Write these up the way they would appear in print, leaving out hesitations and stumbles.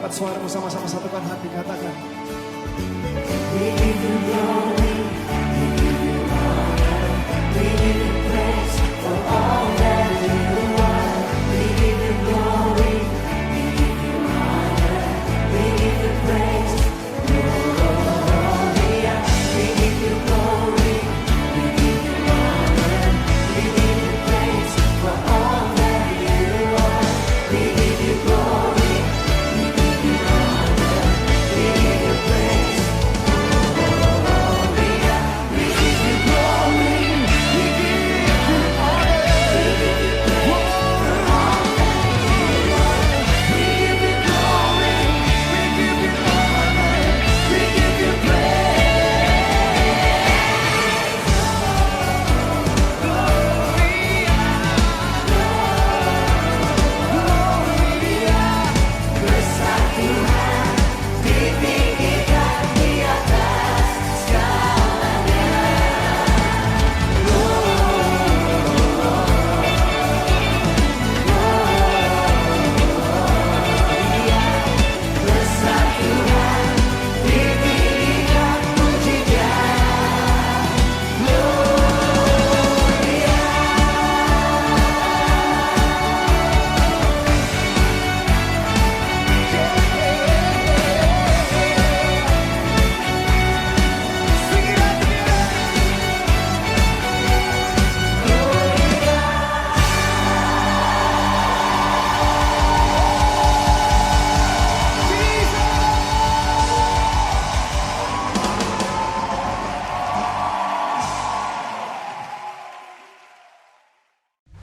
Angkat suara bersama-sama, satukan hati, katakan. We give you glory, we give you honor, we give you praise for all that you are. We give you glory, we give you honor, we give you praise. Gloria, we give you glory, we give you honor, we give you praise for all that you are. We give you glory, we give you honor, we give you praise.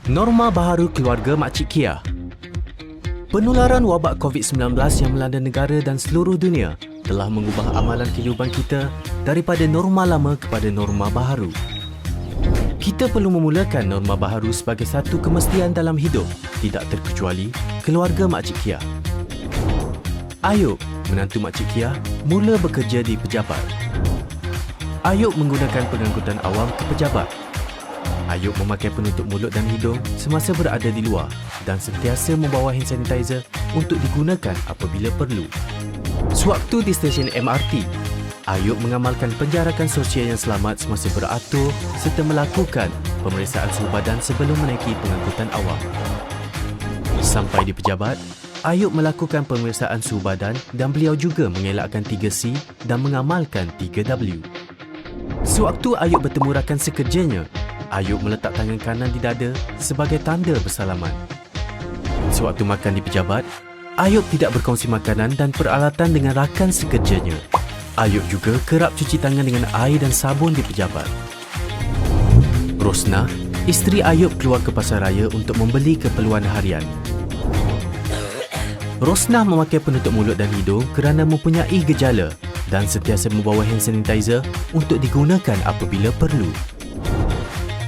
Norma baharu keluarga Makcik Kia. Penularan wabak COVID-19 yang melanda negara dan seluruh dunia telah mengubah amalan kehidupan kita daripada norma lama kepada norma baharu. Kita perlu memulakan norma baharu sebagai satu kemestian dalam hidup, tidak terkecuali keluarga Makcik Kia. Ayub, menantu Makcik Kia, mula bekerja di pejabat. Ayub menggunakan pengangkutan awam ke pejabat. Ayub memakai penutup mulut dan hidung semasa berada di luar dan sentiasa membawa hand sanitizer untuk digunakan apabila perlu. Sewaktu di stesen MRT, Ayub mengamalkan penjarakan sosial yang selamat semasa beratur serta melakukan pemeriksaan suhu badan sebelum menaiki pengangkutan awam. Sampai di pejabat, Ayub melakukan pemeriksaan suhu badan dan beliau juga mengelakkan 3C dan mengamalkan 3W. Sewaktu Ayub bertemu rakan sekerjanya, Ayub meletak tangan kanan di dada sebagai tanda bersalaman. Sewaktu makan di pejabat, Ayub tidak berkongsi makanan dan peralatan dengan rakan sekerjanya. Ayub juga kerap cuci tangan dengan air dan sabun di pejabat. Rosnah, isteri Ayub, keluar ke pasar raya untuk membeli keperluan harian. Rosnah memakai penutup mulut dan hidung kerana mempunyai gejala dan sentiasa membawa hand sanitizer untuk digunakan apabila perlu.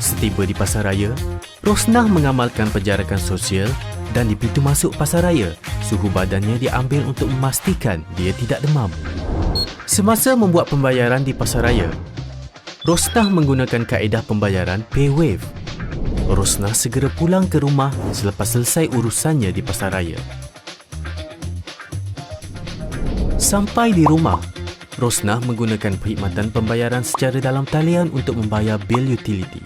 Setiba di pasar raya, Rosnah mengamalkan penjarakan sosial dan di pintu masuk pasar raya, suhu badannya diambil untuk memastikan dia tidak demam. Semasa membuat pembayaran di pasar raya, Rosnah menggunakan kaedah pembayaran PayWave. Rosnah segera pulang ke rumah selepas selesai urusannya di pasar raya. Sampai di rumah, Rosnah menggunakan perkhidmatan pembayaran secara dalam talian untuk membayar bil utiliti.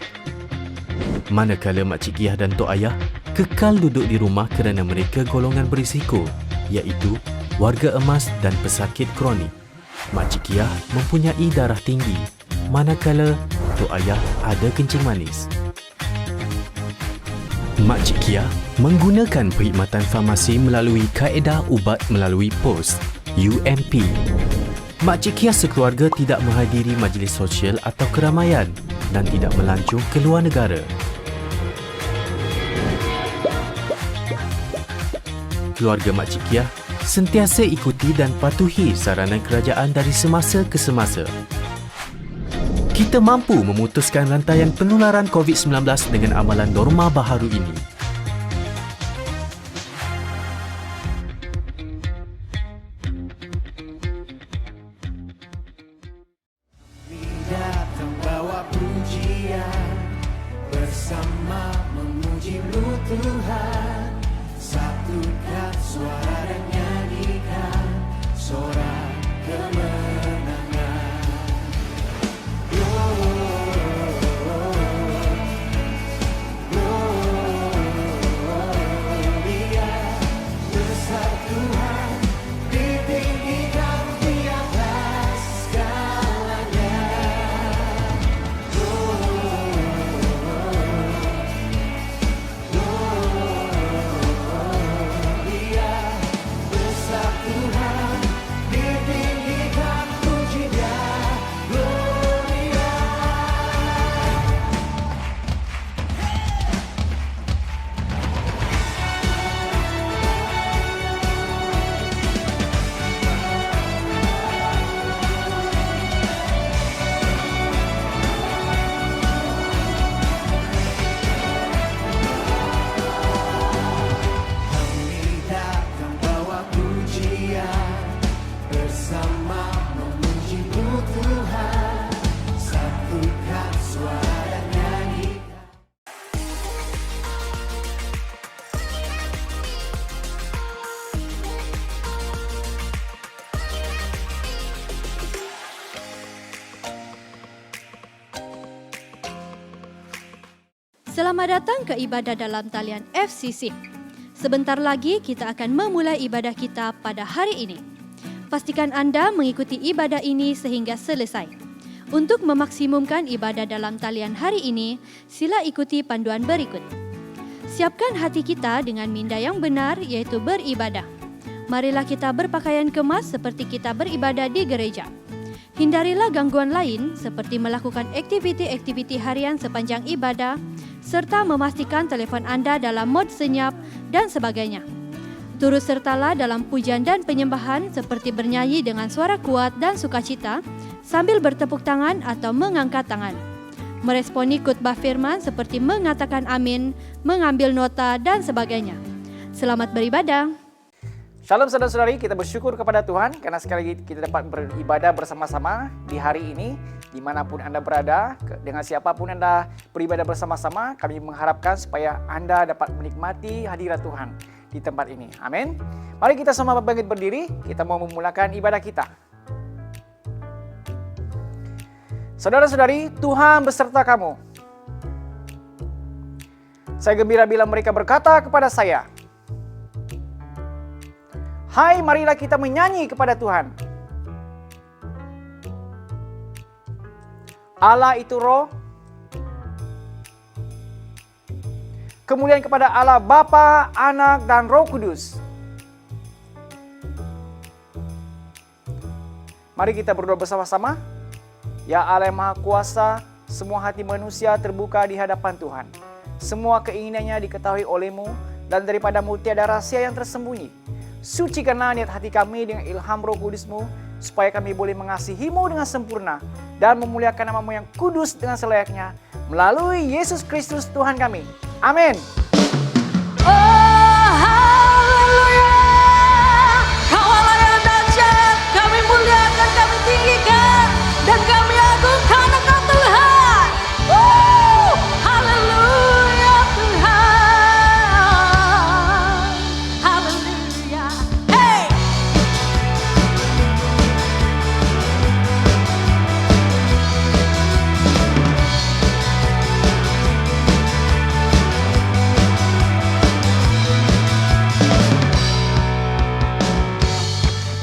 Manakala Makcik Kia dan Tok Ayah kekal duduk di rumah kerana mereka golongan berisiko, iaitu warga emas dan pesakit kronik. Makcik Kia mempunyai darah tinggi, manakala Tok Ayah ada kencing manis. Makcik Kia menggunakan perkhidmatan farmasi melalui kaedah ubat melalui pos, UMP. Makcik Kia sekeluarga tidak menghadiri majlis sosial atau keramaian dan tidak melancong ke luar negara. Keluarga Makcik Kia sentiasa ikuti dan patuhi saranan kerajaan dari semasa ke semasa. Kita mampu memutuskan rantaian penularan COVID-19 dengan amalan norma baharu ini. Datang bawa pujian, bersama memuji-Mu Tuhan, satukan suara dan nyanyikan. Tuhan ditinggikan di atas segalanya. Gloria, besar Tuhan ditinggikan pujinya. Gloria. Kami datang bawa pujian bersama memuji-Mu Tuhan, satukan suara dan nyanyikan. Selamat datang ke ibadah dalam talian FCC. Sebentar lagi kita akan memulai ibadah kita pada hari ini. Pastikan anda mengikuti ibadah ini sehingga selesai. Untuk memaksimumkan ibadah dalam talian hari ini, sila ikuti panduan berikut. Siapkan hati kita dengan minda yang benar, iaitu beribadah. Marilah kita berpakaian kemas seperti kita beribadah di gereja. Hindarilah gangguan lain seperti melakukan aktiviti-aktiviti harian sepanjang ibadah, serta memastikan telefon anda dalam mod senyap dan sebagainya. Turut sertalah dalam pujian dan penyembahan seperti bernyanyi dengan suara kuat dan sukacita sambil bertepuk tangan atau mengangkat tangan. Meresponi khotbah firman seperti mengatakan amin, mengambil nota dan sebagainya. Selamat beribadah. Shalom saudara-saudari, kita bersyukur kepada Tuhan karena sekali lagi kita dapat beribadah bersama-sama di hari ini. Dimanapun Anda berada, dengan siapapun Anda beribadah bersama-sama, kami mengharapkan supaya Anda dapat menikmati hadirat Tuhan di tempat ini. Amin. Mari kita sama bangkit berdiri, kita mau memulakan ibadah kita. Saudara-saudari, Tuhan beserta kamu. Saya gembira bila mereka berkata kepada saya, hai, marilah kita menyanyi kepada Tuhan. Allah itu roh. Kemuliaan kepada Allah Bapa, Anak, dan Roh Kudus. Mari kita berdoa bersama-sama. Ya Allah yang Maha Kuasa, semua hati manusia terbuka di hadapan Tuhan. Semua keinginannya diketahui oleh-Mu, dan daripada-Mu tiada rahasia yang tersembunyi. Sucikanlah niat hati kami dengan ilham Roh Kudus-Mu, supaya kami boleh mengasihi-Mu dengan sempurna dan memuliakan nama-Mu yang kudus dengan selayaknya, melalui Yesus Kristus Tuhan kami. Amin. Oh, haleluya. Kau Allah yang dahsyat, kami muliakan, kami tinggikan, dan kami agungkan Engkau Tuhan. Haleluya Tuhan. Haleluya. Hey.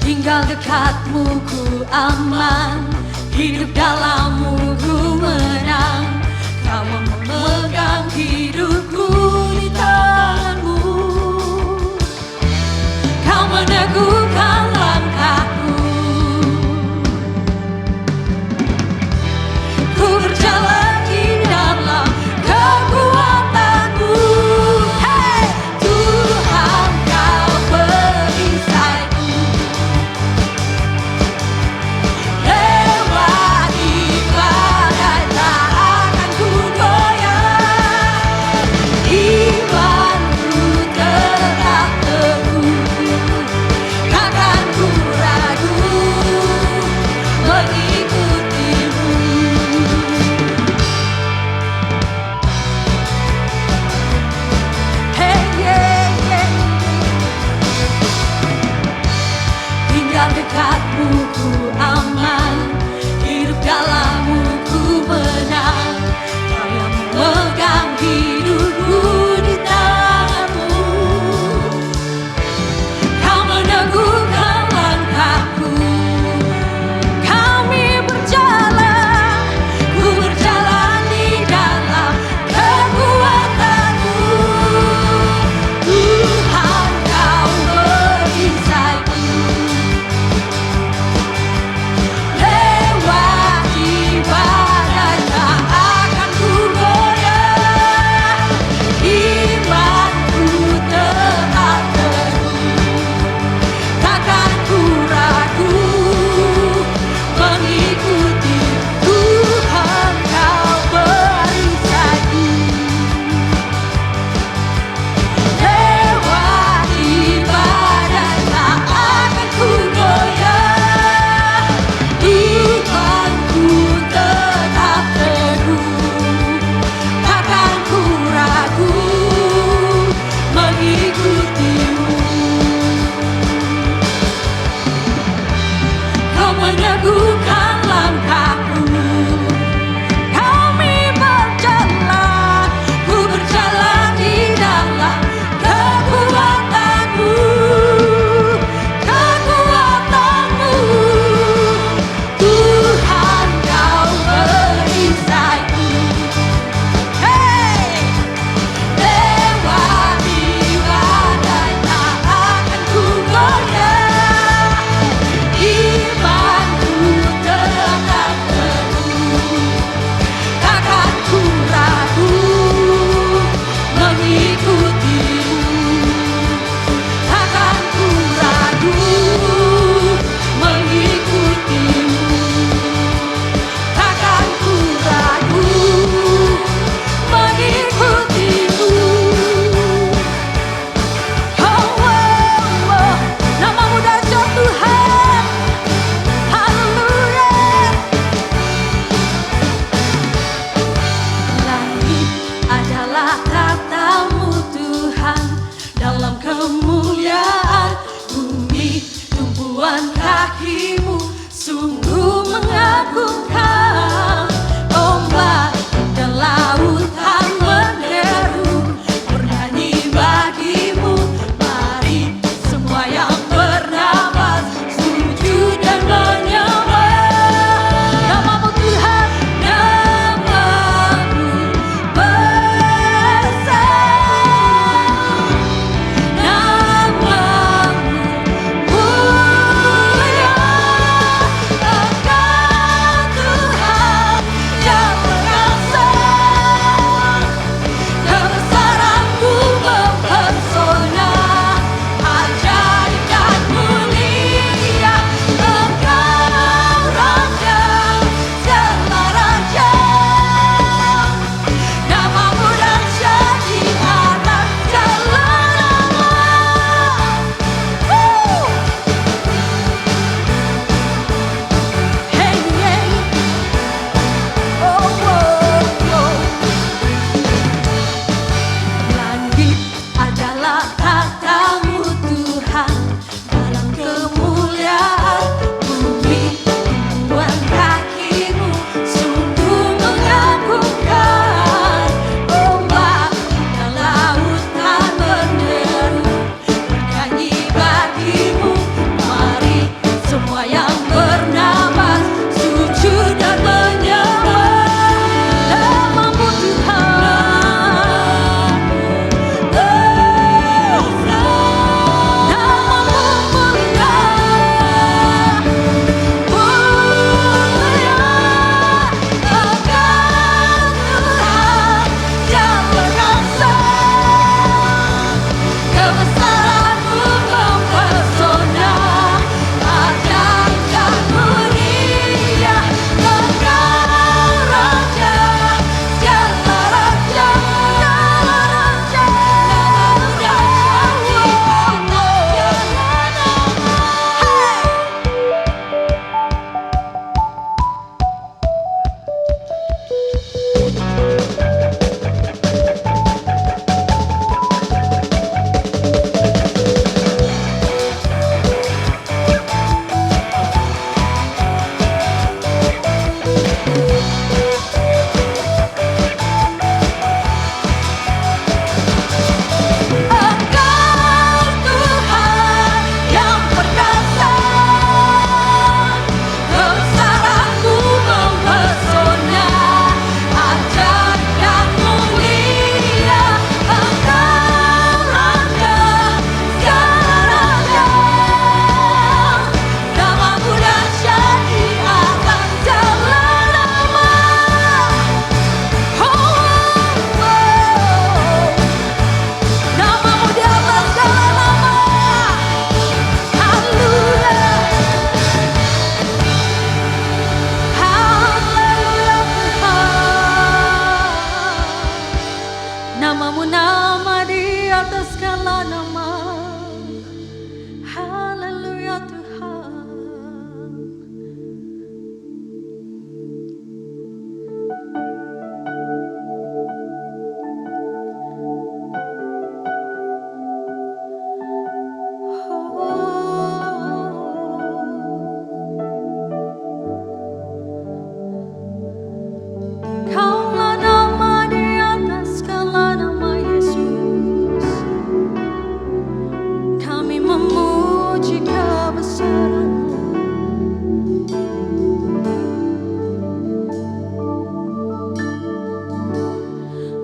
Tinggal dekatmu ku aman, hidup dalammu ku menang. Kau memegang hidupku di tanganmu, kau meneguhkan langkahku. Ku berjalan di dalam kekuatanmu. Hey, Tuhan kau perisaiku. Lewati badai tak akan ku goyah. Imanku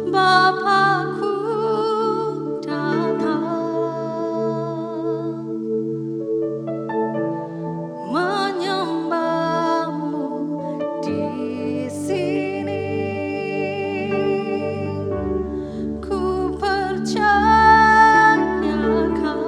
Bapakku datang menyembahmu di sini. Ku percaya kau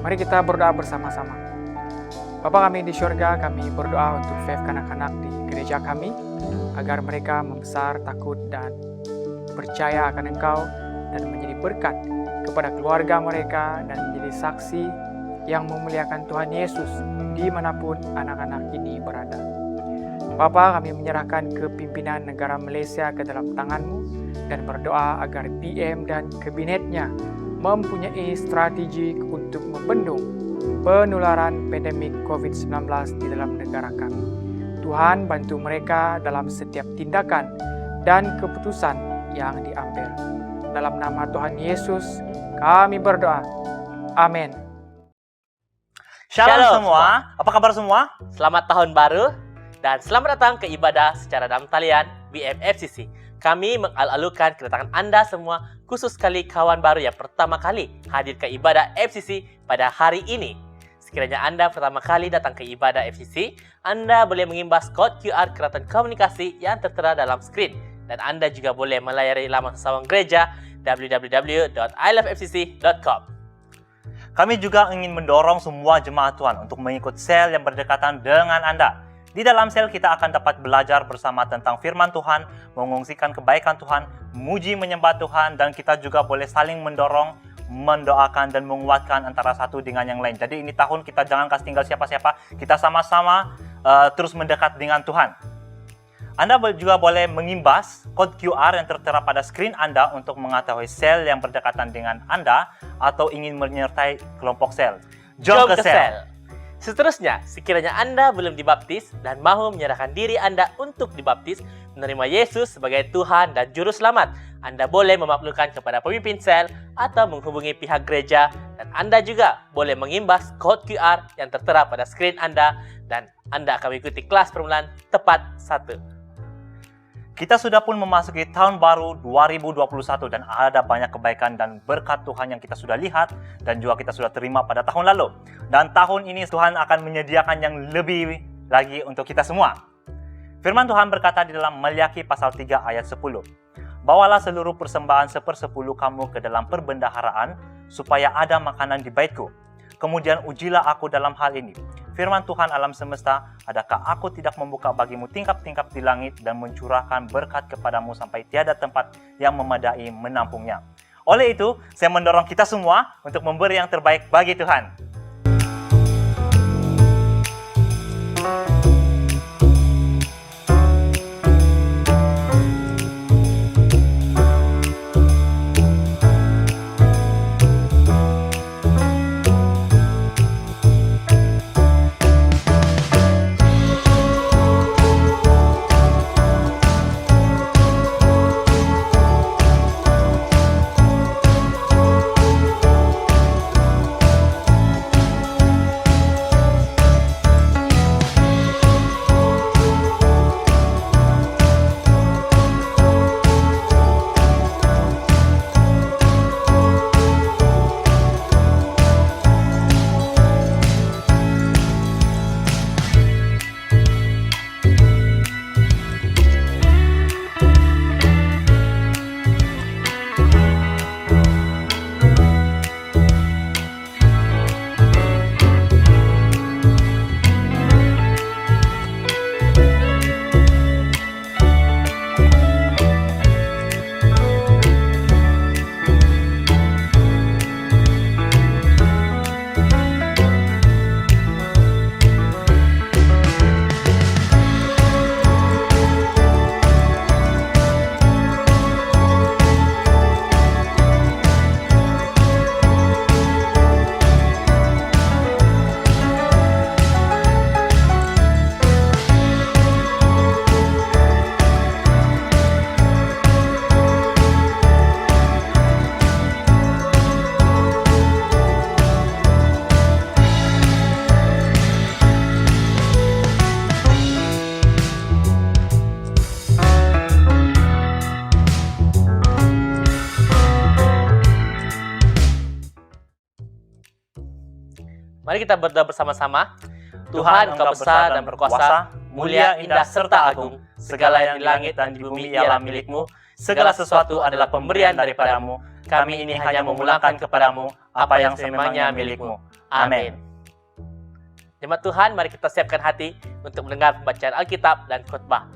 Mari kita berdoa bersama-sama. Bapa kami di surga, kami berdoa untuk Faith kanak-kanak di gereja kami, agar mereka membesar, takut, dan percaya akan Engkau, dan menjadi berkat kepada keluarga mereka, dan menjadi saksi yang memuliakan Tuhan Yesus dimanapun anak-anak ini berada. Bapa, kami menyerahkan kepimpinan negara Malaysia ke dalam tangan-Mu dan berdoa agar PM dan kabinetnya mempunyai strategi untuk membendung penularan pandemik COVID-19 di dalam negara kami. Tuhan, bantu mereka dalam setiap tindakan dan keputusan yang diambil. Dalam nama Tuhan Yesus, kami berdoa. Amin. Shalom semua, apa kabar semua? Selamat tahun baru dan selamat datang ke ibadah secara dalam talian BMFCC. Kami mengalu-alukan kedatangan Anda semua, khusus sekali kawan baru yang pertama kali hadir ke ibadah FCC pada hari ini. Sekiranya Anda pertama kali datang ke ibadah FCC, Anda boleh mengimbas kod QR Keratan Komunikasi yang tertera dalam skrin. Dan Anda juga boleh melayari laman sesawang gereja www.ilovefcc.com. Kami juga ingin mendorong semua jemaat Tuhan untuk mengikut sel yang berdekatan dengan Anda. Di dalam sel kita akan dapat belajar bersama tentang firman Tuhan, mengungsikan kebaikan Tuhan, memuji menyembah Tuhan, dan kita juga boleh saling mendorong, mendoakan, dan menguatkan antara satu dengan yang lain. Jadi ini tahun kita jangan kasih tinggal siapa-siapa, kita sama-sama terus mendekat dengan Tuhan. Anda juga boleh mengimbas kod QR yang tertera pada skrin Anda untuk mengetahui sel yang berdekatan dengan Anda atau ingin menyertai kelompok sel. Jom ke sel! Seterusnya, sekiranya Anda belum dibaptis dan mahu menyerahkan diri Anda untuk dibaptis, menerima Yesus sebagai Tuhan dan Juru Selamat, Anda boleh memaklumkan kepada pemimpin sel atau menghubungi pihak gereja, dan Anda juga boleh mengimbas kod QR yang tertera pada skrin Anda, dan Anda akan mengikuti kelas permulaan tepat 1. Kita sudah pun memasuki tahun baru 2021 dan ada banyak kebaikan dan berkat Tuhan yang kita sudah lihat dan juga kita sudah terima pada tahun lalu. Dan tahun ini Tuhan akan menyediakan yang lebih lagi untuk kita semua. Firman Tuhan berkata di dalam Maliaki pasal 3 ayat 10. Bawalah seluruh persembahan 1/10 kamu ke dalam perbendaharaan supaya ada makanan di baitku. Kemudian ujilah aku dalam hal ini. Firman Tuhan alam semesta, adakah aku tidak membuka bagimu tingkap-tingkap di langit dan mencurahkan berkat kepadamu sampai tiada tempat yang memadai menampungnya. Oleh itu, saya mendorong kita semua untuk memberi yang terbaik bagi Tuhan. Mari kita berdoa bersama-sama. Tuhan, Engkau besar dan berkuasa, mulia, indah, serta agung. Segala yang di langit dan di bumi ialah milik-Mu. Segala sesuatu adalah pemberian daripada-Mu. Kami ini hanya memulangkan kepadamu apa yang sememangnya milik-Mu. Amin. Jemaat Tuhan, mari kita siapkan hati untuk mendengar pembacaan Alkitab dan khotbah.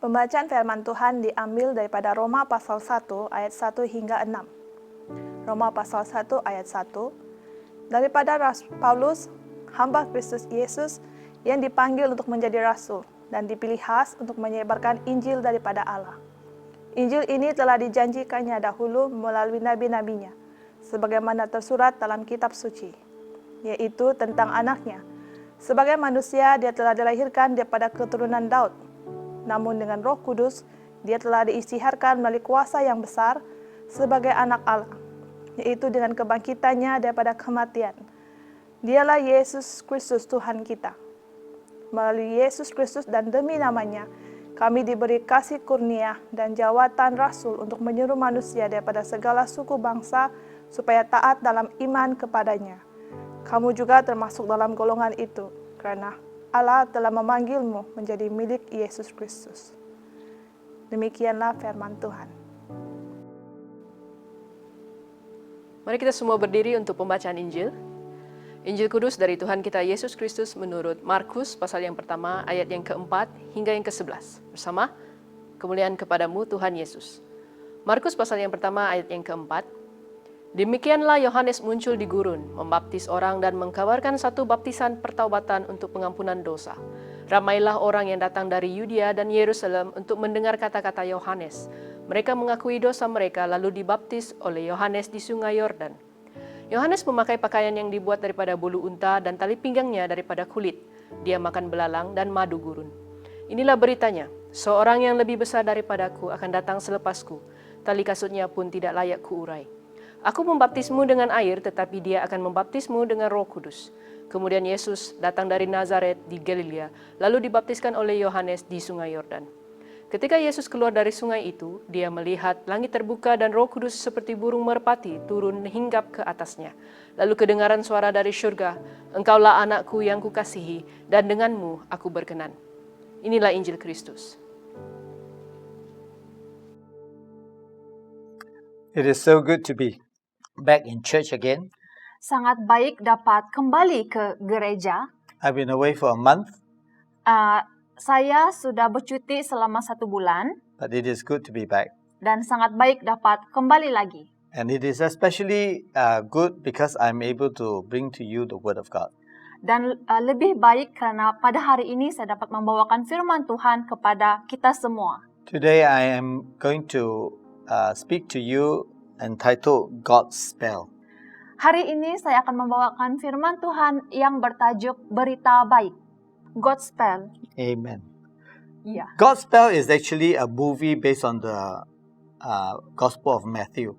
Pembacaan firman Tuhan diambil daripada Roma pasal 1 ayat 1 hingga 6. Roma pasal 1 ayat 1. Daripada Paulus, hamba Kristus Yesus yang dipanggil untuk menjadi rasul dan dipilih khas untuk menyebarkan Injil daripada Allah. Injil ini telah dijanjikannya dahulu melalui nabi-nabinya, sebagaimana tersurat dalam kitab suci, yaitu tentang anaknya. Sebagai manusia, dia telah dilahirkan daripada keturunan Daud. Namun dengan Roh Kudus, dia telah diisytiharkan melalui kuasa yang besar sebagai anak Allah, yaitu dengan kebangkitannya daripada kematian. Dialah Yesus Kristus Tuhan kita. Melalui Yesus Kristus dan demi namanya, kami diberi kasih kurnia dan jawatan rasul untuk menyuruh manusia daripada segala suku bangsa supaya taat dalam iman kepadanya. Kamu juga termasuk dalam golongan itu, karena Allah telah memanggilmu menjadi milik Yesus Kristus. Demikianlah firman Tuhan. Mari kita semua berdiri untuk pembacaan Injil. Injil Kudus dari Tuhan kita Yesus Kristus menurut Markus pasal yang pertama ayat yang keempat hingga yang ke-11. Bersama, kemuliaan kepadamu Tuhan Yesus. Markus pasal yang pertama ayat yang keempat. Demikianlah Yohanes muncul di gurun, membaptis orang dan mengkabarkan satu baptisan pertaubatan untuk pengampunan dosa. Ramailah orang yang datang dari Yudea dan Yerusalem untuk mendengar kata-kata Yohanes. Mereka mengakui dosa mereka lalu dibaptis oleh Yohanes di sungai Yordan. Yohanes memakai pakaian yang dibuat daripada bulu unta dan tali pinggangnya daripada kulit. Dia makan belalang dan madu gurun. Inilah beritanya, seorang yang lebih besar daripadaku akan datang selepasku. Tali kasutnya pun tidak layak kuurai. Aku membaptismu dengan air, tetapi dia akan membaptismu dengan Roh Kudus. Kemudian Yesus datang dari Nazaret di Galilea, lalu dibaptiskan oleh Yohanes di sungai Yordan. Ketika Yesus keluar dari sungai itu, dia melihat langit terbuka dan Roh Kudus seperti burung merpati turun hinggap ke atasnya. Lalu kedengaran suara dari syurga, Engkaulah anakku yang kukasihi, dan denganmu aku berkenan. Inilah Injil Kristus. It is so good to be back in church again. Sangat baik dapat kembali ke gereja. I've been away for a month, Saya sudah bercuti selama 1 bulan but it is good to be back. dan sangat baik dapat kembali lagi. And it is especially good because I'm able to bring to you the Word of God. Dan lebih baik karena pada hari ini saya dapat membawakan firman Tuhan kepada kita semua. Today I am going to speak to you entitled God's Spell. Hari ini saya akan membawakan firman Tuhan yang bertajuk Berita Baik. Gospel. Amen. Iya. Gospel is actually a movie based on the Gospel of Matthew.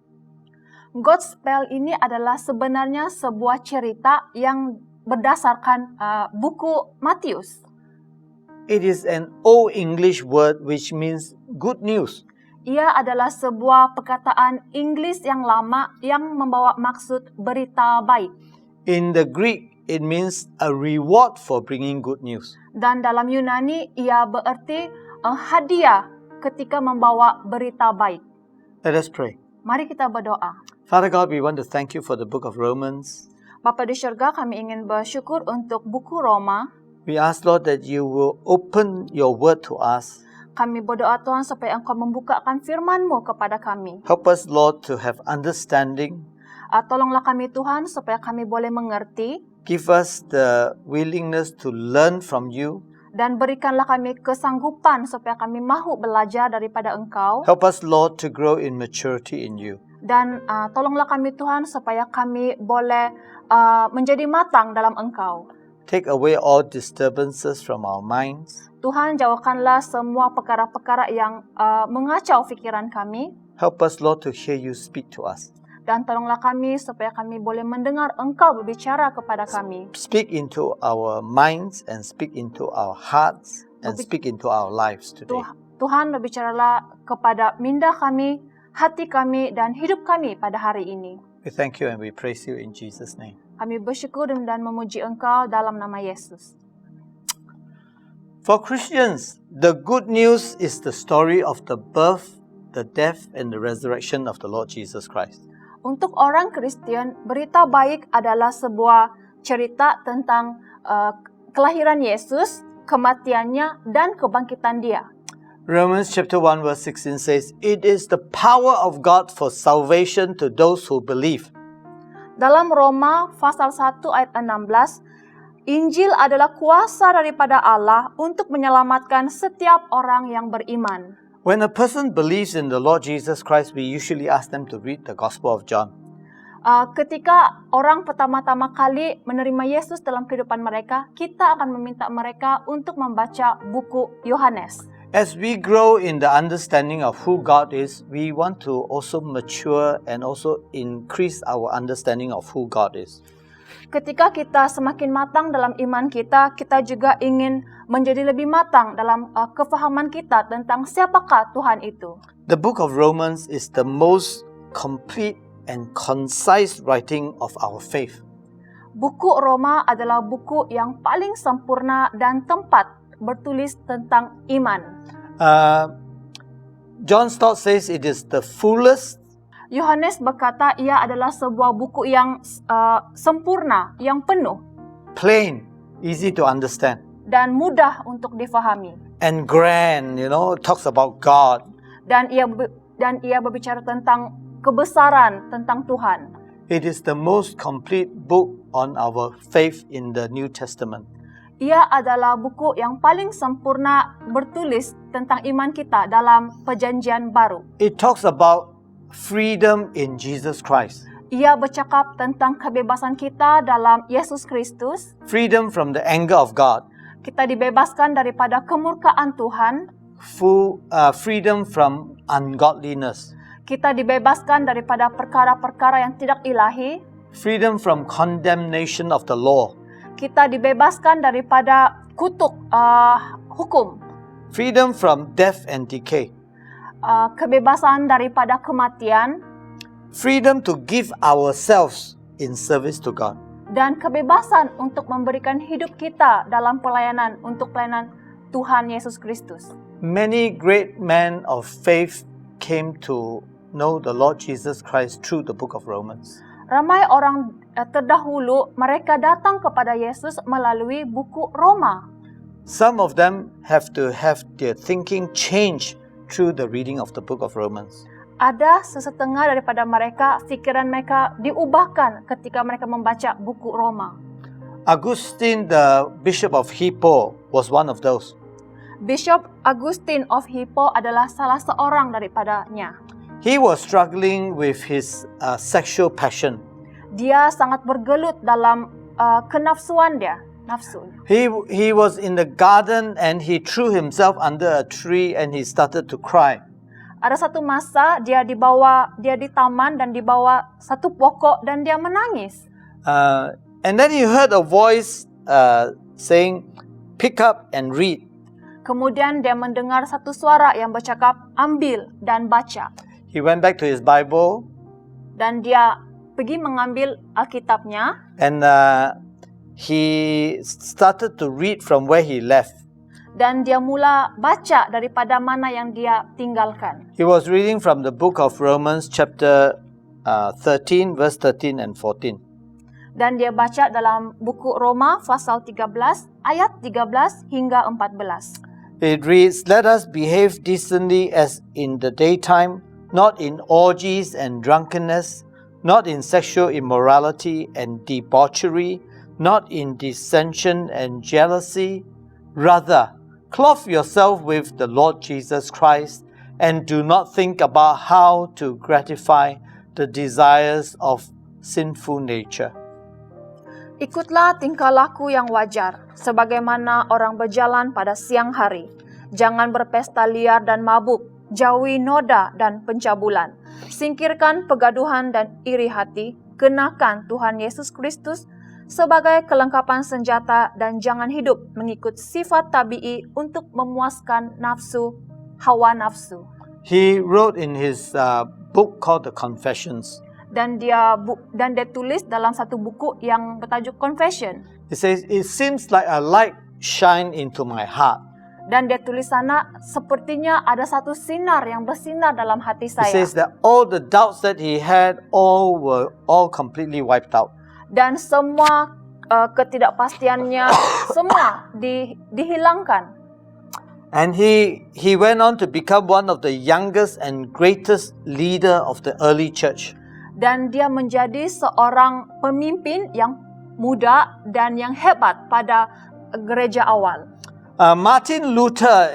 Gospel ini adalah sebenarnya sebuah cerita yang berdasarkan buku Matius. It is an Old English word which means good news. Ia adalah sebuah perkataan Inggris yang lama yang membawa maksud berita baik. In the Greek, it means a reward for bringing good news. Dan dalam Yunani, ia bererti hadiah ketika membawa berita baik. Let us pray. Mari kita berdoa. Father God, we want to thank you for the book of Romans. Bapa di syurga, kami ingin bersyukur untuk buku Roma. We ask, Lord, that you will open your word to us. Kami berdoa Tuhan supaya Engkau membukakan firman-Mu kepada kami. Help us, Lord, to have understanding. Tolonglah kami Tuhan supaya kami boleh mengerti. Give us the willingness to learn from you. Dan berikanlah kami kesanggupan supaya kami mahu belajar daripada Engkau. Help us, Lord, to grow in maturity in you. Dan tolonglah kami Tuhan supaya kami boleh menjadi matang dalam Engkau. Take away all disturbances from our minds. Tuhan, jauhkanlah semua perkara-perkara yang mengacau fikiran kami. Help us, Lord, to hear you speak to us. Dan tolonglah kami supaya kami boleh mendengar Engkau berbicara kepada kami. Speak into our minds and speak into our hearts and speak into our lives today. Tuhan, berbicaralah kepada minda kami, hati kami, dan hidup kami pada hari ini. We thank you and we praise you in Jesus' name. Kami bersyukur dan memuji Engkau dalam nama Yesus. For Christians, the good news is the story of the birth, the death, and the resurrection of the Lord Jesus Christ. Untuk orang Kristen, berita baik adalah sebuah cerita tentang kelahiran Yesus, kematiannya, dan kebangkitan Dia. Romans chapter 1 verse 16 says, "It is the power of God for salvation to those who believe." Dalam Roma pasal 1 ayat 16, Injil adalah kuasa daripada Allah untuk menyelamatkan setiap orang yang beriman. When a person believes in the Lord Jesus Christ, we usually ask them to read the Gospel of John. Ketika orang pertama-tama kali menerima Yesus dalam kehidupan mereka, kita akan meminta mereka untuk membaca buku Yohanes. As we grow in the understanding of who God is, we want to also mature and also increase our understanding of who God is. Ketika kita semakin matang dalam iman kita, kita juga ingin menjadi lebih matang dalam kefahaman kita tentang siapakah Tuhan itu. The book of Romans is the most complete and concise writing of our faith. Buku Roma adalah buku yang paling sempurna dan tempat bertulis tentang iman. John Stott says it is the fullest, Yohanes berkata ia adalah sebuah buku yang sempurna, yang penuh, plain, easy to understand, dan mudah untuk difahami. and grand, talks about God. Dan ia berbicara tentang kebesaran, tentang Tuhan. It is the most complete book on our faith in the New Testament. Ia adalah buku yang paling sempurna bertulis tentang iman kita dalam Perjanjian Baru. It talks about freedom in Jesus Christ. Ia bercakap tentang kebebasan kita dalam Yesus Kristus. Freedom from the anger of God. Kita dibebaskan daripada kemurkaan Tuhan. Freedom from ungodliness. Kita dibebaskan daripada perkara-perkara yang tidak ilahi. Freedom from condemnation of the law. Kita dibebaskan daripada kutuk hukum. Freedom from death and decay. Kebebasan daripada kematian. Freedom to give ourselves in service to God. Dan kebebasan untuk memberikan hidup kita dalam pelayanan untuk pelayanan Tuhan Yesus Kristus. Many great men of faith came to know the Lord Jesus Christ through the book of Romans. Ramai orang terdahulu mereka datang kepada Yesus melalui buku Roma. Some of them have to have their thinking changed through the reading of the book of Romans. Ada sesetengah daripada mereka, pikiran mereka diubahkan ketika mereka membaca buku Roma. Augustine, the Bishop of Hippo, was one of those. Bishop Augustine of Hippo adalah salah seorang daripadanya. He was struggling with his sexual passion. Dia sangat bergelut dalam kenafsuan dia, nafsu. He was in the garden and he threw himself under a tree and he started to cry. Ada satu masa dia di taman dan di bawah satu pokok dan dia menangis. And then he heard a voice saying, "Pick up and read." Kemudian dia mendengar satu suara yang bercakap, "Ambil dan baca." He went back to his Bible. Dan dia pergi mengambil Alkitabnya. And he started to read from where he left. Dan dia mula baca daripada mana yang dia tinggalkan. He was reading from the book of Romans chapter 13 verse 13 and 14. Dan dia baca dalam buku Roma pasal 13 ayat 13 hingga 14. It reads, "Let us behave decently as in the daytime, not in orgies and drunkenness, not in sexual immorality and debauchery, not in dissension and jealousy. Rather, clothe yourself with the Lord Jesus Christ and do not think about how to gratify the desires of sinful nature." Ikutlah tingkah laku yang wajar, sebagaimana orang berjalan pada siang hari. Jangan berpesta liar dan mabuk, jauhi noda dan pencabulan. Singkirkan pegaduhan dan iri hati, kenakan Tuhan Yesus Kristus sebagai kelengkapan senjata dan jangan hidup mengikut sifat tabii untuk memuaskan hawa nafsu. He wrote in his book called The Confessions. Dan dia tulis dalam satu buku yang bertajuk Confession. He says, "It seems like a light shine into my heart. Dan dia tulis sana, sepertinya ada satu sinar yang bersinar dalam hati He saya. says that all the doubts that he had were completely wiped out. Dan semua ketidakpastiannya semua dihilangkan. And he went on to become one of the youngest and greatest leader of the early church. Dan dia menjadi seorang pemimpin yang muda dan yang hebat pada gereja awal. Martin Luther,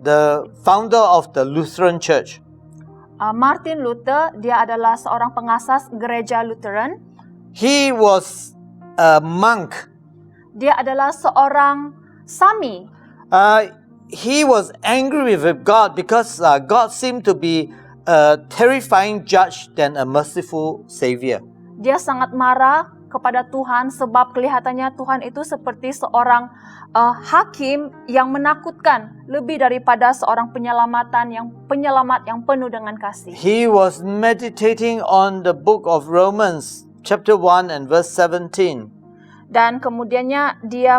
the founder of the Lutheran Church, Martin Luther, dia adalah seorang pengasas gereja Lutheran. he was a monk. Dia adalah seorang sami. He was angry with God because God seemed to be a terrifying judge than a merciful savior. Dia sangat marah kepada Tuhan sebab kelihatannya Tuhan itu seperti seorang hakim yang menakutkan lebih daripada seorang penyelamat yang penuh dengan kasih. He was meditating on the book of Romans, chapter 1 and verse 17. Dan kemudiannya dia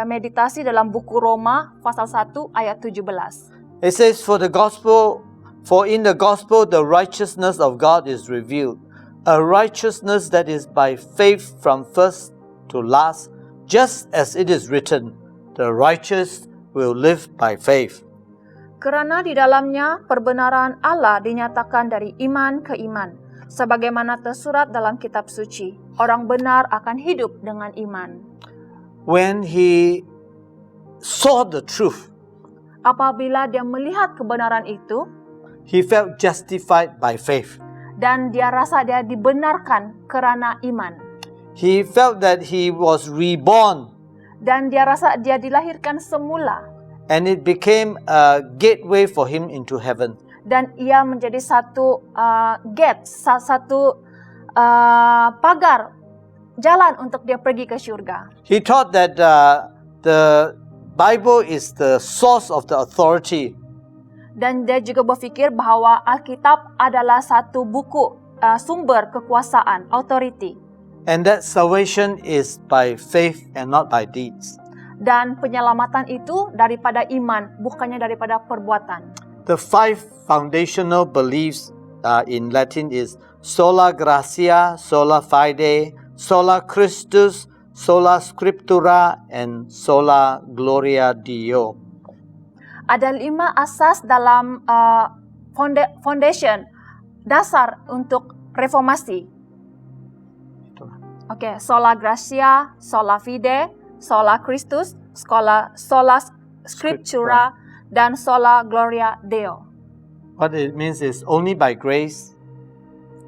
meditasi dalam buku Roma pasal 1 ayat 17. It says, For in the gospel the righteousness of God is revealed, a righteousness that is by faith from first to last, just as it is written, the righteous will live by faith. Kerana di dalamnya perbenaran Allah dinyatakan dari iman ke iman, sebagaimana tersurat dalam kitab suci, orang benar akan hidup dengan iman. When he saw the truth, Apabila dia melihat kebenaran itu, he felt justified by faith. dan dia rasa dia dibenarkan kerana iman. He felt that he was reborn, Dan dia rasa dia dilahirkan semula. and it became a gateway for him into heaven. Dan ia menjadi satu pagar jalan untuk dia pergi ke syurga. He thought that the Bible is the source of the authority. Dan dia juga berfikir bahawa Alkitab adalah satu buku sumber kekuasaan, authority. And that salvation is by faith and not by deeds. Dan penyelamatan itu daripada iman, bukannya daripada perbuatan. The 5 foundational beliefs in Latin is sola gratia, sola fide, sola Christus, sola scriptura, and sola gloria Deo. Ada 5 asas dalam foundation, dasar untuk reformasi. Oke, sola gratia, sola fide, sola Christus, sola scriptura, dan sola gloria Deo. What it means is only by grace,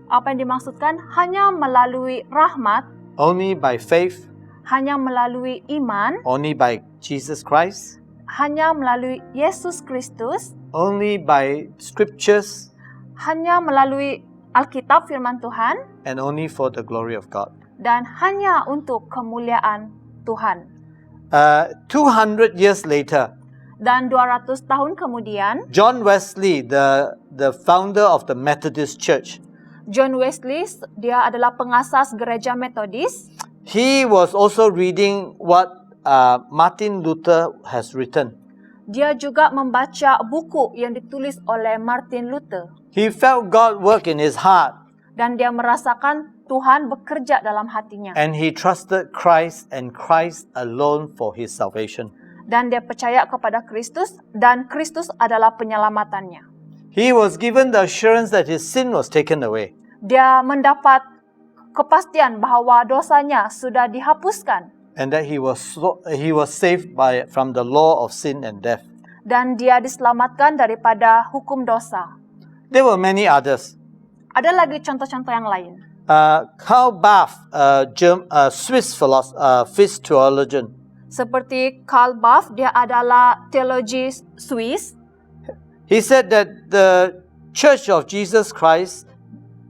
Apa yang dimaksudkan? Hanya melalui rahmat, only by faith, hanya melalui iman, only by Jesus Christ, hanya melalui Yesus Kristus, only by scriptures, hanya melalui Alkitab firman Tuhan, and only for the glory of God. dan hanya untuk kemuliaan Tuhan. 200 years later, Dan 200 tahun kemudian, John Wesley, the founder of the Methodist Church, John Wesley, dia adalah pengasas gereja Metodis. he was also reading what Martin Luther has written. Dia juga membaca buku yang ditulis oleh Martin Luther. He felt God work in his heart, Dan dia merasakan Tuhan bekerja dalam hatinya. and he trusted Christ and Christ alone for his salvation. Dan dia percaya kepada Kristus, dan Kristus adalah penyelamatannya. He was given the assurance that his sin was taken away. Dia mendapat kepastian bahawa dosanya sudah dihapuskan. And that he was saved from the law of sin and death. Dan dia diselamatkan daripada hukum dosa. There were many others. Ada lagi contoh-contoh yang lain. Karl Barth, a Swiss theologian, Seperti Karl Barth, dia adalah teologi Swiss. he said that the Church of Jesus Christ,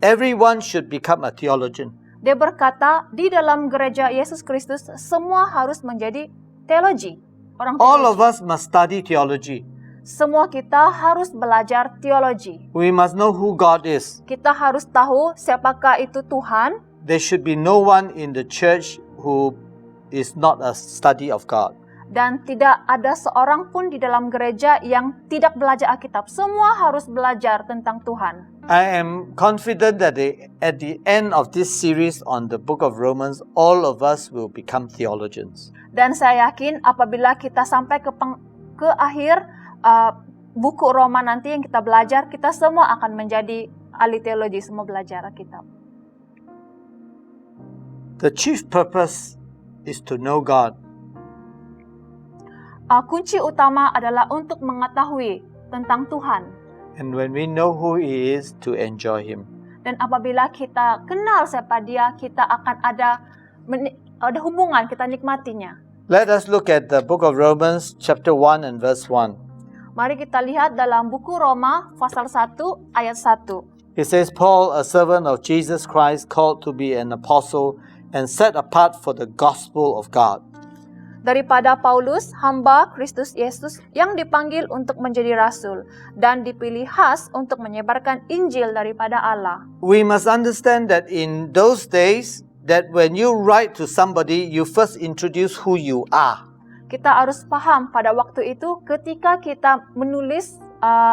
everyone should become a theologian. Dia berkata, di dalam gereja Yesus Kristus, semua harus menjadi teologi. Orang All of teologi. us must study theology. Semua kita harus belajar teologi. We must know who God is. Kita harus tahu siapakah itu Tuhan. There should be no one in the church who is not a study of God. Dan tidak ada seorang pun di dalam gereja yang tidak belajar Alkitab. Semua harus belajar tentang Tuhan. I am confident that at the end of this series on the book of Romans, all of us will become theologians. Dan saya yakin apabila kita sampai ke akhir buku Roma nanti yang kita belajar, kita semua akan menjadi ahli teologi, semua belajar Alkitab. The chief purpose is to know God. Kunci utama adalah untuk mengetahui tentang Tuhan. And when we know who He is, to enjoy Him. Dan apabila kita kenal siapa Dia, kita akan ada hubungan, kita nikmatinya. Let us look at the book of Romans chapter 1 and verse 1. Mari kita lihat dalam buku Roma pasal 1 ayat 1. It says, Paul, a servant of Jesus Christ, called to be an apostle and set apart for the gospel of God. Daripada Paulus, hamba Kristus Yesus yang dipanggil untuk menjadi rasul dan dipilih khas untuk menyebarkan Injil daripada Allah. We must understand that in those days, that when you write to somebody, you first introduce who you are. Kita harus paham pada waktu itu ketika kita menulis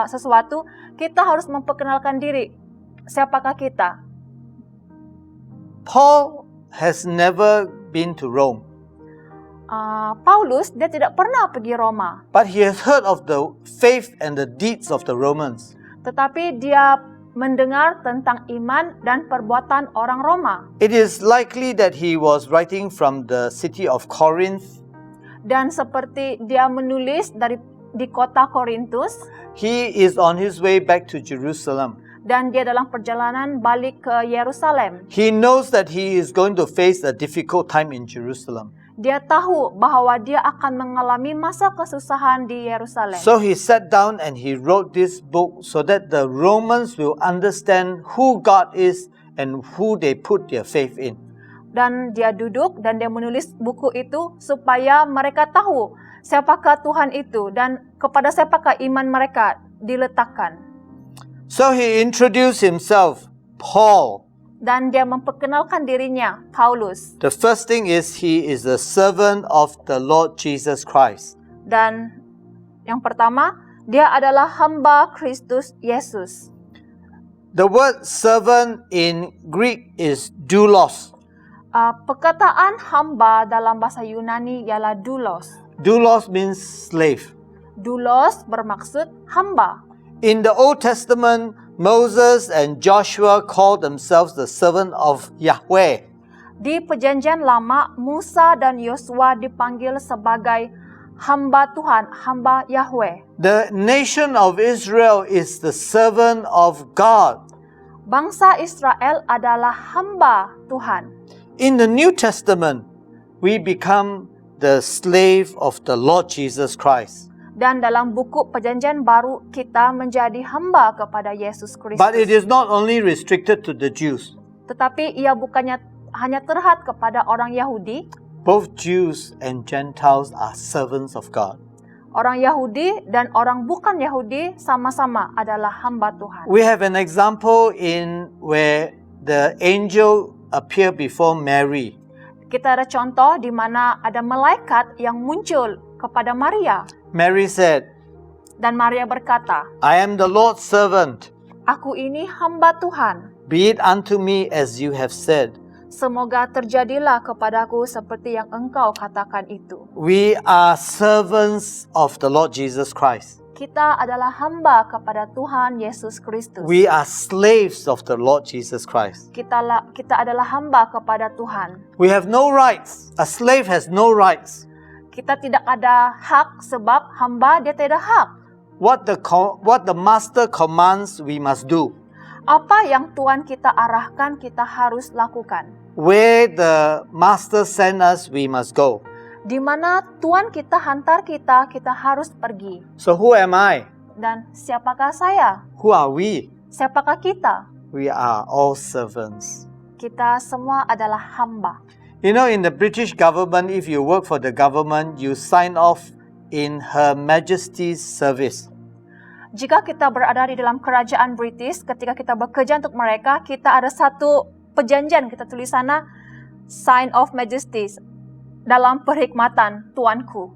sesuatu, kita harus memperkenalkan diri. Siapakah kita? Paul has never been to Rome. Paulus, dia tidak pernah pergi Roma. But he has heard of the faith and the deeds of the Romans. Tetapi dia mendengar tentang iman dan perbuatan orang Roma. It is likely that he was writing from the city of Corinth. Dan seperti dia menulis di kota Korintus, he is on his way back to Jerusalem. Dan dia dalam perjalanan balik ke Yerusalem. He knows that he is going to face a difficult time in Jerusalem. Dia tahu bahwa dia akan mengalami masa kesusahan di Yerusalem. So he sat down and he wrote this book so that the Romans will understand who God is and who they put their faith in. Dan dia duduk dan dia menulis buku itu supaya mereka tahu siapakah Tuhan itu dan kepada siapakah iman mereka diletakkan. So he introduced himself, Paul. Dan dia memperkenalkan dirinya, Paulus. The first thing is he is a servant of the Lord Jesus Christ. Dan yang pertama, dia adalah hamba Kristus Yesus. The word servant in Greek is doulos. Perkataan hamba dalam bahasa Yunani ialah doulos. Doulos means slave. Doulos bermaksud hamba. In the Old Testament, Moses and Joshua called themselves the servant of Yahweh. Di Perjanjian Lama, Musa dan Yosua dipanggil sebagai hamba Tuhan, hamba Yahweh. The nation of Israel is the servant of God. Bangsa Israel adalah hamba Tuhan. In the New Testament, we become the slave of the Lord Jesus Christ. Dan dalam buku Perjanjian Baru, kita menjadi hamba kepada Yesus Kristus. But it is not only restricted to the Jews. Tetapi ia bukannya hanya terhad kepada orang Yahudi. Both Jews and Gentiles are servants of God. Orang Yahudi dan orang bukan Yahudi sama-sama adalah hamba Tuhan. We have an example in where the angel appeared before Mary. Kita ada contoh di mana ada malaikat yang muncul kepada Maria. Mary said, Dan Maria berkata, I am the Lord's servant. Aku ini hamba Tuhan. Be it unto me as you have said. Semoga terjadilah kepadaku seperti yang engkau katakan itu. We are servants of the Lord Jesus Christ. Kita adalah hamba kepada Tuhan Yesus Kristus. We are slaves of the Lord Jesus Christ. Kita adalah hamba kepada Tuhan. We have no rights. A slave has no rights. Kita tidak ada hak sebab hamba dia tidak hak. What the master commands, we must do. Apa yang Tuhan kita arahkan, kita harus lakukan. Where the master send us, we must go. Di mana Tuhan kita hantar kita, kita harus pergi. So who am I? Dan siapakah saya? Who are we? Siapakah kita? We are all servants. Kita semua adalah hamba. You know, in the British government, if you work for the government, you sign off in Her Majesty's service. Jika kita berada di dalam kerajaan British, ketika kita bekerja untuk mereka, kita ada satu perjanjian, kita tulis sana, sign of majesties, dalam perkhidmatan Tuanku.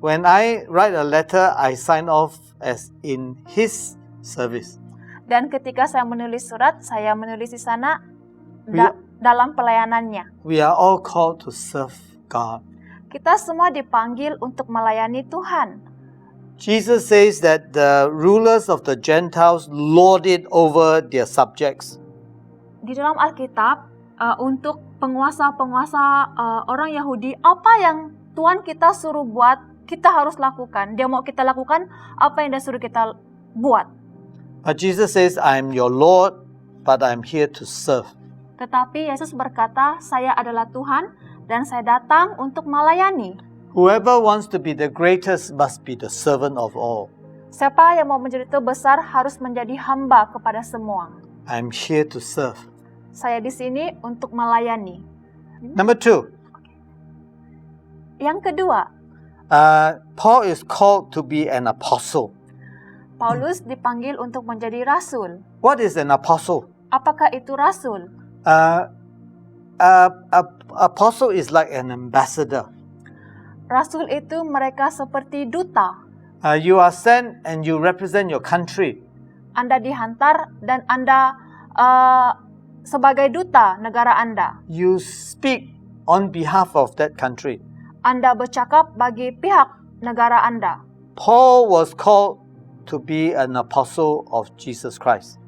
When I write a letter, I sign off as in His service. Dan ketika saya menulis surat, saya menulis di sana Iya. dalam pelayanannya. We are all called to serve God. Kita semua dipanggil untuk melayani Tuhan. Jesus says that the rulers of the Gentiles lord it over their subjects. Di dalam Alkitab, untuk penguasa-penguasa orang Yahudi, apa yang Tuhan kita suruh buat, kita harus lakukan. Dia mau kita lakukan apa yang dia suruh kita buat. But Jesus says, I am your Lord, but I am here to serve. Tetapi Yesus berkata, saya adalah Tuhan dan saya datang untuk melayani. Whoever wants to be the greatest must be the servant of all. Siapa yang mau menjadi terbesar harus menjadi hamba kepada semua. I am here to serve. Saya di sini untuk melayani. Number 2, Yang kedua, Paul is called to be an apostle. Paulus dipanggil untuk menjadi rasul. What is an apostle? Apakah itu rasul? Apostle is like an ambassador. Rasul itu mereka seperti duta. You are sent and you represent your country. Anda dihantar dan Anda sebagai duta negara Anda. You speak on behalf of that country. Anda bercakap bagi pihak negara Anda. Paul was called to be an apostle of Jesus Christ.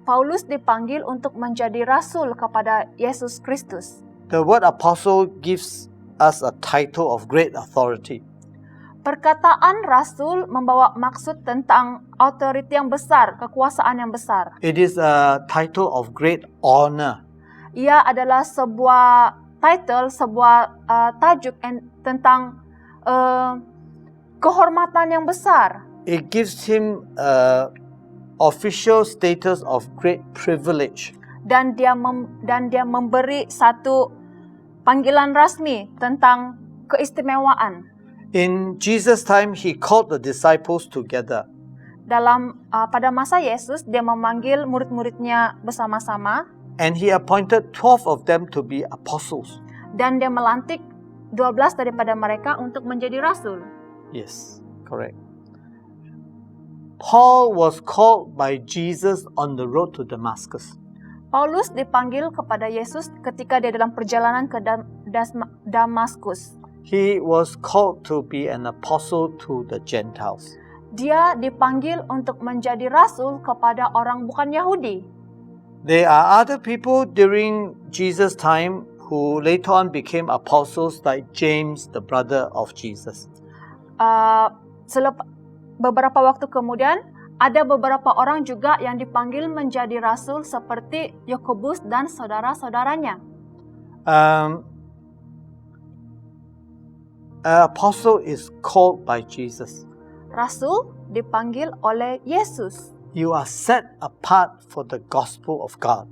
Paulus dipanggil untuk menjadi rasul kepada Yesus Kristus. The word apostle gives us a title of great authority. Perkataan rasul membawa maksud tentang authority yang besar, kekuasaan yang besar. It is a title of great honor. Ia adalah sebuah title, sebuah tajuk tentang kehormatan yang besar. It gives him official status of great privilege. Dan dia memberi satu panggilan rasmi tentang keistimewaan. In Jesus' time, he called the disciples together. Pada masa Yesus, dia memanggil murid-muridnya bersama-sama. And he appointed 12 of them to be apostles. Dan dia melantik 12 daripada mereka untuk menjadi rasul. Yes, correct. Paul was called by Jesus on the road to Damascus. Paulus dipanggil kepada Yesus ketika dia dalam perjalanan ke Damaskus. He was called to be an apostle to the Gentiles. Dia dipanggil untuk menjadi rasul kepada orang bukan Yahudi. There are other people during Jesus' time who later on became apostles, like James, the brother of Jesus. Beberapa waktu kemudian, ada beberapa orang juga yang dipanggil menjadi rasul seperti Yakobus dan saudara-saudaranya. Apostle is called by Jesus. Rasul dipanggil oleh Yesus. You are set apart for the gospel of God.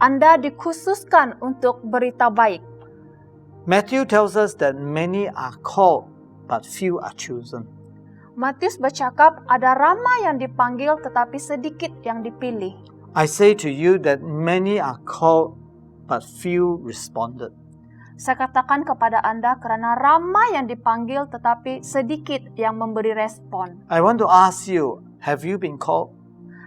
Anda dikhususkan untuk berita baik. Matthew tells us that many are called, but few are chosen. Matius bercakap ada ramai yang dipanggil tetapi sedikit yang dipilih. I say to you that many are called, but few responded. Saya katakan kepada Anda kerana ramai yang dipanggil tetapi sedikit yang memberi respon. I want to ask you, have you been called?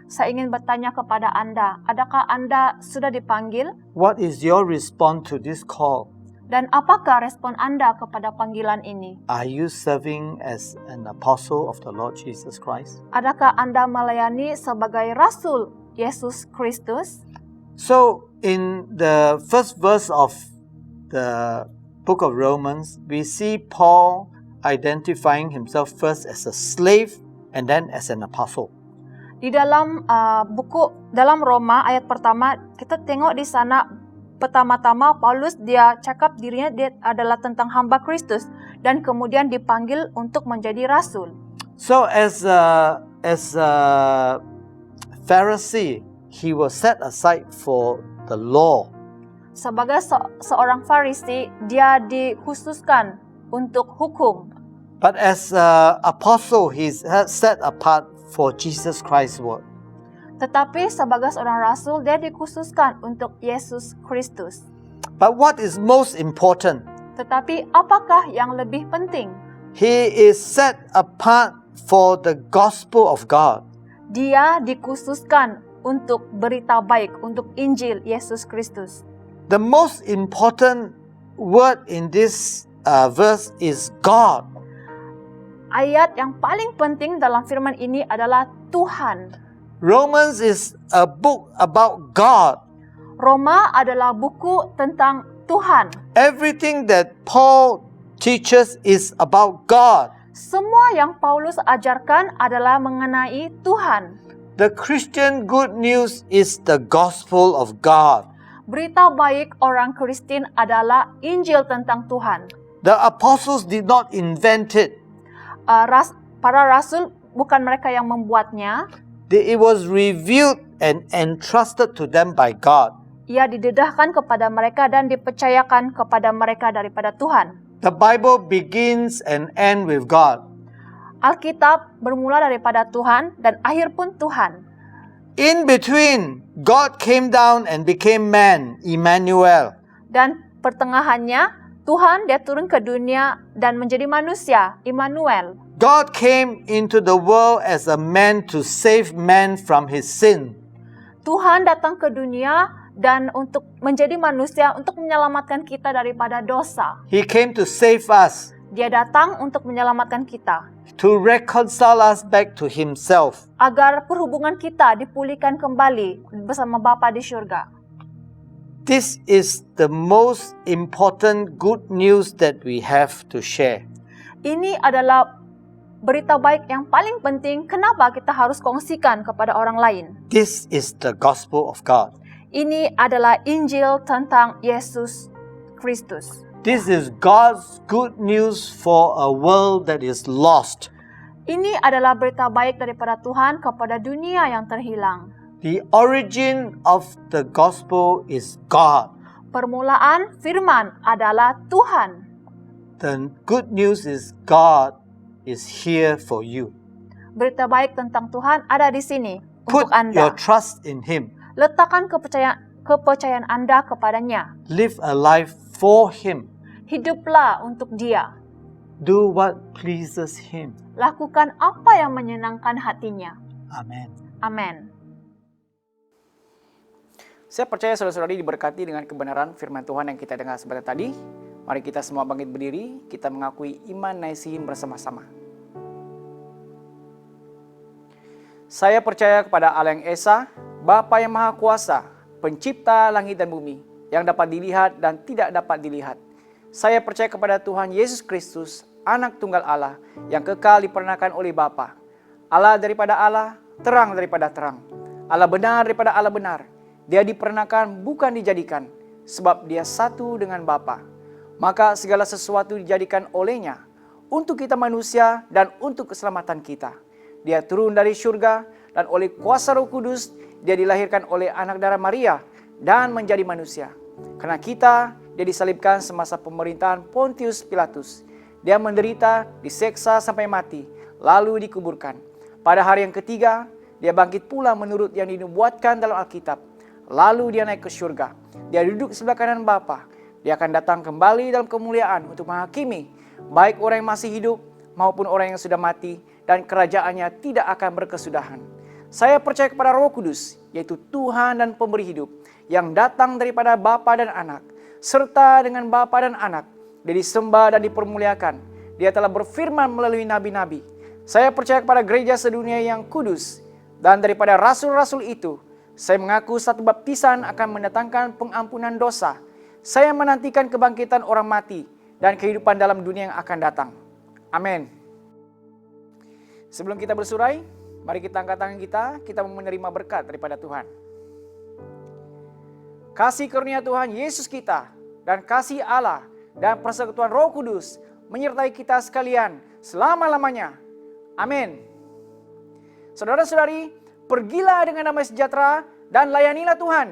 Saya ingin bertanya kepada Anda, adakah Anda sudah dipanggil? What is your response to this call? Dan apakah respon Anda kepada panggilan ini? Are you serving as an apostle of the Lord Jesus Christ? Adakah Anda melayani sebagai rasul Yesus Kristus? So, in the first verse of the book of Romans, we see Paul identifying himself first as a slave and then as an apostle. Di dalam dalam Roma ayat pertama, kita tengok di sana pertama-tama Paulus dia cakap dirinya dia adalah tentang hamba Kristus dan kemudian dipanggil untuk menjadi rasul. So as a Pharisee, he was set aside for the law. Sebagai seorang Farisi, dia dikhususkan untuk hukum. But as an apostle, he's set apart for Jesus Christ's word. Tetapi sebagai seorang rasul, dia dikhususkan untuk Yesus Kristus. But what is most important? Tetapi apakah yang lebih penting? He is set apart for the gospel of God. Dia dikhususkan untuk berita baik, untuk Injil Yesus Kristus. The most important word in this verse is God. Ayat yang paling penting dalam firman ini adalah Tuhan. Romans is a book about God. Roma adalah buku tentang Tuhan. Everything that Paul teaches is about God. Semua yang Paulus ajarkan adalah mengenai Tuhan. The Christian good news is the gospel of God. Berita baik orang Kristen adalah Injil tentang Tuhan. The apostles did not invent it. Para rasul bukan mereka yang membuatnya. It was revealed and entrusted to them by God. Ia didedahkan kepada mereka dan dipercayakan kepada mereka daripada Tuhan. The Bible begins and ends with God. Alkitab bermula daripada Tuhan dan akhir pun Tuhan. In between, God came down and became man, Emmanuel. Dan pertengahannya, Tuhan dia turun ke dunia dan menjadi manusia, Immanuel. God came into the world as a man to save man from his sin. Tuhan datang ke dunia dan untuk menjadi manusia untuk menyelamatkan kita daripada dosa. He came to save us, Dia datang untuk menyelamatkan kita, to reconcile us back to himself. agar perhubungan kita dipulihkan kembali bersama Bapa di surga. This is the most important good news that we have to share. Ini adalah berita baik yang paling penting. Kenapa kita harus kongsikan kepada orang lain? This is the gospel of God. Ini adalah Injil tentang Yesus Kristus. This is God's good news for a world that is lost. Ini adalah berita baik daripada Tuhan kepada dunia yang terhilang. The origin of the gospel is God. Permulaan firman adalah Tuhan. The good news is God is here for you. Berita baik tentang Tuhan ada di sini Put untuk Anda. your trust in Him. Letakkan kepercayaan Anda kepadanya. Live a life for Him. Hiduplah untuk Dia. Do what pleases Him. Lakukan apa yang menyenangkan hatinya. Amen. Amin. Saya percaya saudara-saudari diberkati dengan kebenaran firman Tuhan yang kita dengar sebentar tadi. Mari kita semua bangkit berdiri, kita mengakui iman naisihin bersama-sama. Saya percaya kepada Allah yang Esa, Bapa yang Maha Kuasa, Pencipta langit dan bumi, yang dapat dilihat dan tidak dapat dilihat. Saya percaya kepada Tuhan Yesus Kristus, Anak Tunggal Allah, yang kekal diperanakan oleh Bapa. Allah daripada Allah, terang daripada terang. Allah benar daripada Allah benar. Dia diperanakan bukan dijadikan, sebab dia satu dengan Bapa. Maka segala sesuatu dijadikan olehnya, untuk kita manusia dan untuk keselamatan kita. Dia turun dari surga dan oleh kuasa Roh Kudus, dia dilahirkan oleh anak darah Maria dan menjadi manusia. Karena kita, dia disalibkan semasa pemerintahan Pontius Pilatus. Dia menderita, diseksa sampai mati, lalu dikuburkan. Pada hari yang ketiga, dia bangkit pula menurut yang dinubuatkan dalam Alkitab. Lalu dia naik ke surga. Dia duduk sebelah kanan Bapa. Dia akan datang kembali dalam kemuliaan untuk menghakimi baik orang yang masih hidup maupun orang yang sudah mati, dan kerajaannya tidak akan berkesudahan. Saya percaya kepada Roh Kudus, yaitu Tuhan dan Pemberi hidup, yang datang daripada Bapa dan Anak, serta dengan Bapa dan Anak, dia disembah dan dipermuliakan. Dia telah berfirman melalui nabi-nabi. Saya percaya kepada gereja sedunia yang kudus, dan daripada rasul-rasul itu, saya mengaku satu baptisan akan mendatangkan pengampunan dosa. Saya menantikan kebangkitan orang mati dan kehidupan dalam dunia yang akan datang. Amin. Sebelum kita bersurai, mari kita angkat tangan kita menerima berkat daripada Tuhan. Kasih karunia Tuhan Yesus kita, dan kasih Allah, dan persekutuan Roh Kudus menyertai kita sekalian selama-lamanya. Amin. Saudara-saudari, pergilah dengan damai sejahtera dan layanilah Tuhan.